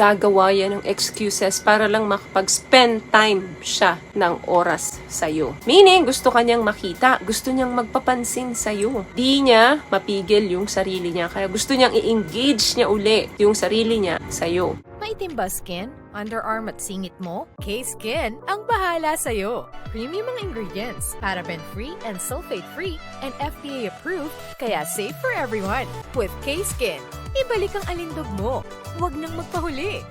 gagawa yan ng excuses para lang makapag-spend time siya ng oras sa'yo. Meaning, gusto kanyang makita, gusto niyang magpapansin sa'yo. Di niya mapigil yung sarili niya, kaya gusto niyang i-engage niya uli yung sarili niya sa'yo. Maitim ba skin? Underarm at singit mo? K-Skin ang bahala sa'yo. Premium ang ingredients, paraben-free and sulfate-free, and FDA-approved, kaya safe for everyone. With K-Skin, ibalik ang alindog mo. Huwag nang magpahuli.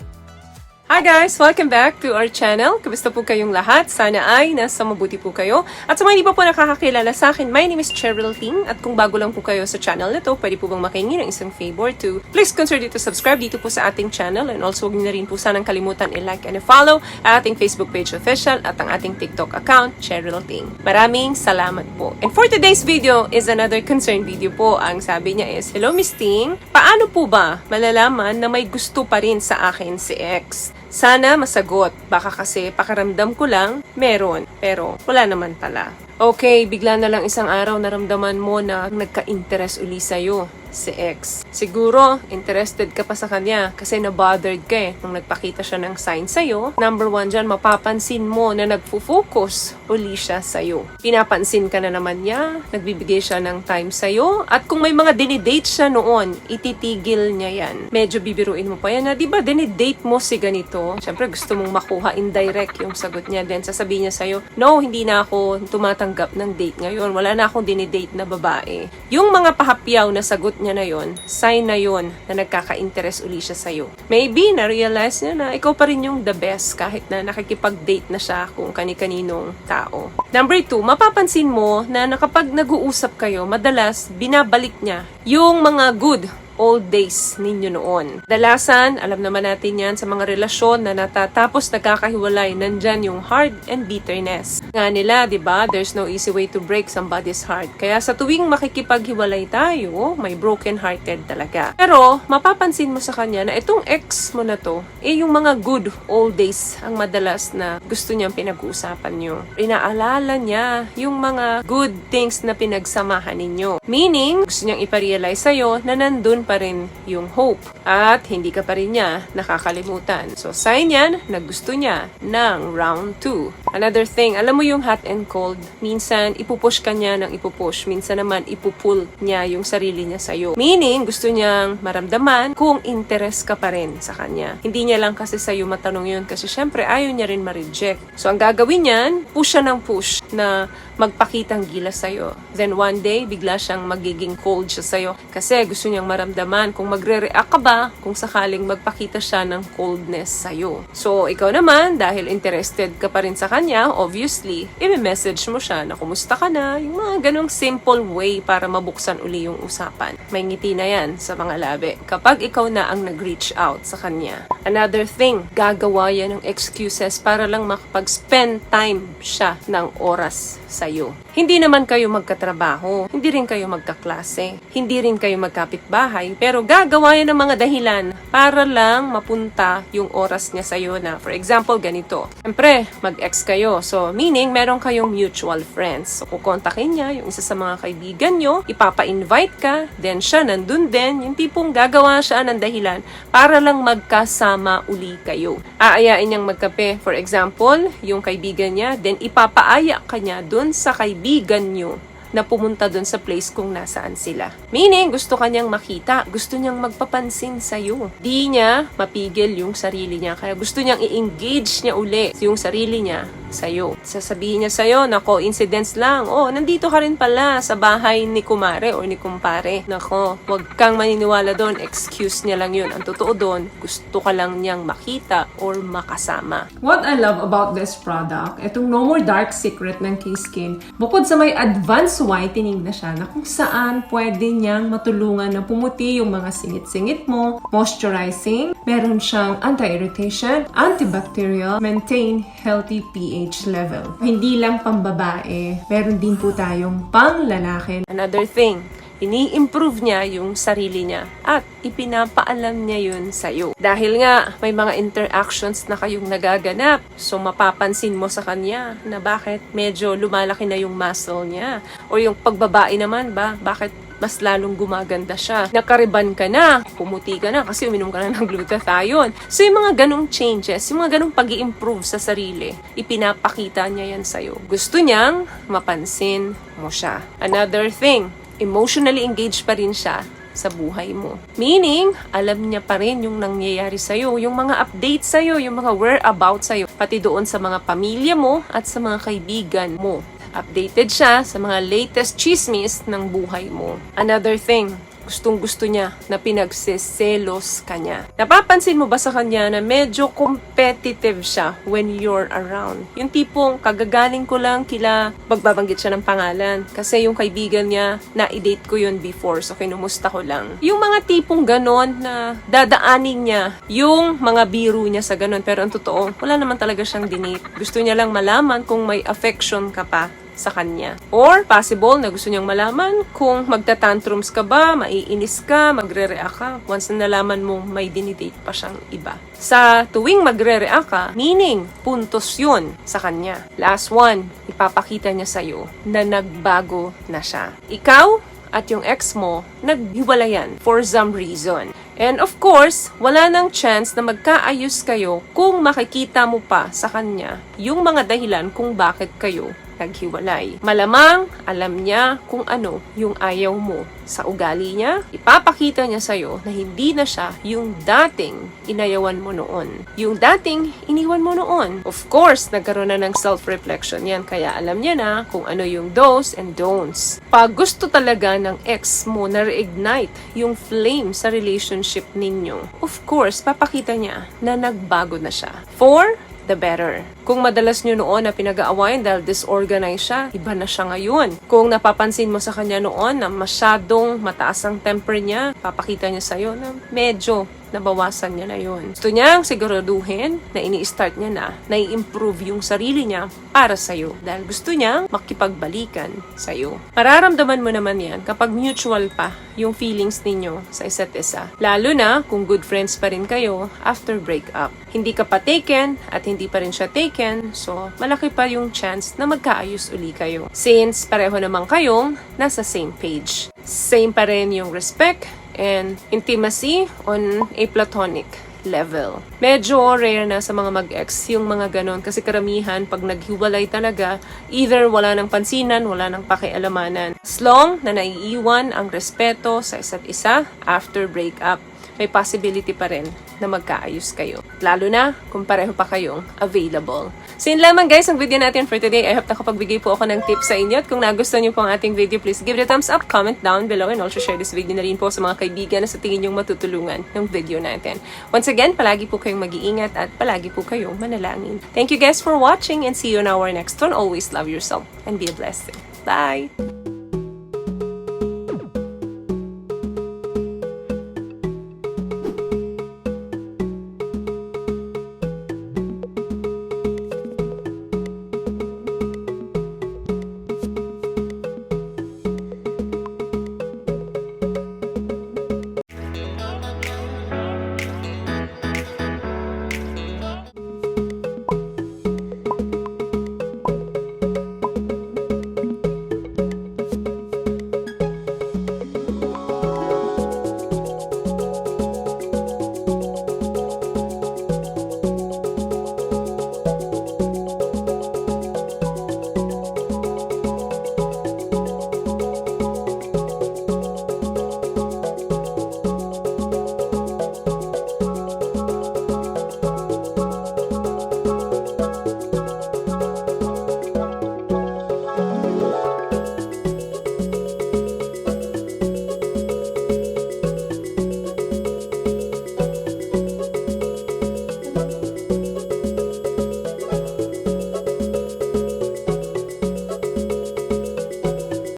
Hi guys! Welcome back to our channel. Kamusta po kayong lahat? Sana ay nasa mabuti po kayo. At sa mga hindi pa po nakakakilala sa akin, my name is Cheryl Ting. At kung bago lang po kayo sa channel na to, pwede po bang makihingi ng isang favor to please consider to subscribe dito po sa ating channel. And also, huwag niyo na rin po sanang kalimutan i-like and i-follow ang ating Facebook page official at ang ating TikTok account, Cheryl Ting. Maraming salamat po. And for today's video is another concern video po. Ang sabi niya is, Hello Miss Ting, paano po ba malalaman na may gusto pa rin sa akin si X? Sana masagot. Baka kasi pakaramdam ko lang, meron. Pero wala naman pala. Okay, bigla na lang isang araw naramdaman mo na nagka-interest uli sa'yo si X. Siguro, interested ka pa sa kanya kasi na-bothered ka nung nagpakita siya ng sign sa'yo. Number 1 dyan, mapapansin mo na nagfo-focus uli siya sa'yo. Pinapansin ka na naman niya, nagbibigay siya ng time sa'yo, at kung may mga dinidate siya noon, ititigil niya yan. Medyo bibiruin mo pa yan na, di ba, dinidate mo si ganito? Siyempre, gusto mong makuha indirect yung sagot niya. Then, sasabihin niya sa'yo, no, hindi na ako tumatanggap ng date ngayon. Wala na akong dinidate na babae. Yung mga pahapyaw na sagot niya na yon, sign na yon na nagkaka-interest uli siya sa'yo. Maybe, na-realize niya na ikaw pa rin yung the best kahit na nakikipag-date na siya kung kani-kaninong tao. Number 2, mapapansin mo na kapag nag-uusap kayo, madalas binabalik niya yung mga good old days ninyo noon. Dalasan, alam naman natin yan sa mga relasyon na natatapos nagkakahiwalay, nandyan yung hard and bitterness. Nga nila, di ba, there's no easy way to break somebody's heart. Kaya sa tuwing makikipaghiwalay tayo, may broken-hearted talaga. Pero, mapapansin mo sa kanya na itong ex mo na to, yung mga good old days ang madalas na gusto niyang pinag-uusapan nyo. Inaalala niya yung mga good things na pinagsamahan ninyo. Meaning, gusto niyang iparealize sa'yo na nandun pa rin yung hope at hindi ka pa rin niya nakakalimutan. So, sign yan na gusto niya ng round 2. Another thing, alam mo yung hot and cold, minsan ipupush ka niya ng ipupush, minsan naman ipupull niya yung sarili niya sa'yo. Meaning, gusto niyang maramdaman kung interest ka pa rin sa kanya. Hindi niya lang kasi sa'yo matanong yun kasi syempre ayaw niya rin ma-reject. So, ang gagawin niyan, push siya ng push na magpakitang gilas sa'yo. Then one day, bigla siyang magiging cold siya sa'yo kasi gusto niyang maramdaman kung magre-react ka ba kung sakaling magpakita siya ng coldness sa'yo. So, ikaw naman, dahil interested ka pa rin sa kanya, obviously, i-message mo siya na kumusta ka na, yung mga ganong simple way para mabuksan uli yung usapan. May ngiti na yan sa mga labi kapag ikaw na ang nag-reach out sa kanya. Another thing, gagawa yan ng excuses para lang makapag-spend time siya ng oras sa'yo. Hindi naman kayo magkatrabaho, hindi rin kayo magkaklase, hindi rin kayo magkapitbahay, pero gagawa yan ng mga dahilan para lang mapunta yung oras niya sa'yo na, for example, ganito. Siyempre, mag-ex kayo. So, meaning, meron kayong mutual friends. So, kukontakin niya yung isa sa mga kaibigan nyo, ipapa-invite ka, then siya nandun din, yung tipong gagawa siya ng dahilan para lang magkasama uli kayo. Aayain niyang magkape, for example, yung kaibigan niya, then ipapaaya ka niya dun sa kaibigan nyo na pumunta dun sa place kung nasaan sila. Meaning, gusto kanyang makita, gusto niyang magpapansin sa'yo. Di niya mapigil yung sarili niya, kaya gusto niyang i-engage niya uli yung sarili niya sa'yo. Sasabihin niya sa'yo na coincidence lang, oh, nandito ka rin pala sa bahay ni kumare o ni kumpare. Nako, huwag kang maniniwala doon, excuse niya lang yun. Ang totoo doon, gusto ka lang niyang makita or makasama. What I love about this product, itong No More Dark Secret ng K-Skin, bukod sa may advanced whitening na siya na kung saan pwede niyang matulungan na pumuti yung mga singit-singit mo, moisturizing, meron siyang anti-irritation, antibacterial, maintain healthy pH level. Hindi lang pambabae, meron din po tayong pang-lalaki. Another thing, ini-improve niya yung sarili niya at ipinapaalam niya yun sa'yo. Dahil nga may mga interactions na kayong nagaganap, so mapapansin mo sa kanya na bakit medyo lumalaki na yung muscle niya o yung pagbabae naman ba, bakit mas lalong gumaganda siya. Nakariban ka na, pumuti ka na kasi uminom ka na ng glutathione. So yung mga ganong changes, yung mga ganong pag-i-improve sa sarili, ipinapakita niya yan sa'yo. Gusto niyang mapansin mo siya. Another thing, emotionally engaged pa rin siya sa buhay mo. Meaning, alam niya pa rin yung nangyayari sa'yo, yung mga updates sa'yo, yung mga whereabouts sa'yo, pati doon sa mga pamilya mo at sa mga kaibigan mo. Updated siya sa mga latest chismis ng buhay mo. Another thing, gustong-gusto niya na pinagseselos ka niya. Napapansin mo ba sa kanya na medyo competitive siya when you're around? Yung tipong kagagaling ko lang kila, magbabanggit siya ng pangalan. Kasi yung kaibigan niya, na-date ko yun before, so kinumusta ko lang. Yung mga tipong ganon na dadaanin niya yung mga biro niya sa ganon. Pero ang totoo, wala naman talaga siyang dinate. Gusto niya lang malaman kung may affection ka pa sa kanya. Or, possible na gusto niyang malaman kung magta-tantrums ka ba, maiinis ka, magre-react ka, once na nalaman mong may dinidate pa siyang iba. Sa tuwing magre-react ka, meaning, puntos yun sa kanya. Last one, ipapakita niya sa'yo na nagbago na siya. Ikaw at yung ex mo, naghiwalayan for some reason. And of course, wala nang chance na magkaayos kayo kung makikita mo pa sa kanya yung mga dahilan kung bakit kayo naghiwalay. Malamang, alam niya kung ano yung ayaw mo sa ugali niya. Ipapakita niya sa'yo na hindi na siya yung dating inayawan mo noon. Yung dating iniwan mo noon. Of course, nagkaroon na ng self-reflection yan. Kaya alam niya na kung ano yung do's and don'ts. Pag gusto talaga ng ex mo na reignite yung flame sa relationship ninyo, of course, papakita niya na nagbago na siya. For the better. Kung madalas nyo noon na pinag-aawayan dahil disorganized siya, iba na siya ngayon. Kung napapansin mo sa kanya noon na masyadong mataas ang temper niya, papakita niya sa'yo na medyo nabawasan niya na yun. Gusto niyang siguraduhin na ini-start niya na i-improve yung sarili niya para sa'yo. Dahil gusto niyang makipagbalikan sa'yo. Mararamdaman mo naman yan kapag mutual pa yung feelings ninyo sa isa't isa. Lalo na kung good friends pa rin kayo after breakup. Hindi ka pa taken at hindi pa rin siya taken, so malaki pa yung chance na magkaayos uli kayo. Since pareho naman kayong nasa same page. Same pa rin yung respect and intimacy on a platonic level. Medyo rare na sa mga mag-ex yung mga ganon kasi karamihan pag naghiwalay talaga, either wala nang pansinan, wala nang pakialamanan. As long na naiiwan ang respeto sa isa't isa after breakup, may possibility pa rin na magkaayos kayo. Lalo na kung pareho pa kayong available. So yun lamang guys ang video natin for today. I hope nakapagbigay po ako ng tips sa inyo. At kung nagustuhan niyo po ang ating video, please give it a thumbs up, comment down below, and also share this video na rin po sa mga kaibigan na sa tingin niyong matutulungan ng video natin. Once again, palagi po kayong mag-iingat at palagi po kayong manalangin. Thank you guys for watching and see you in our next one. Always love yourself and be a blessing. Bye!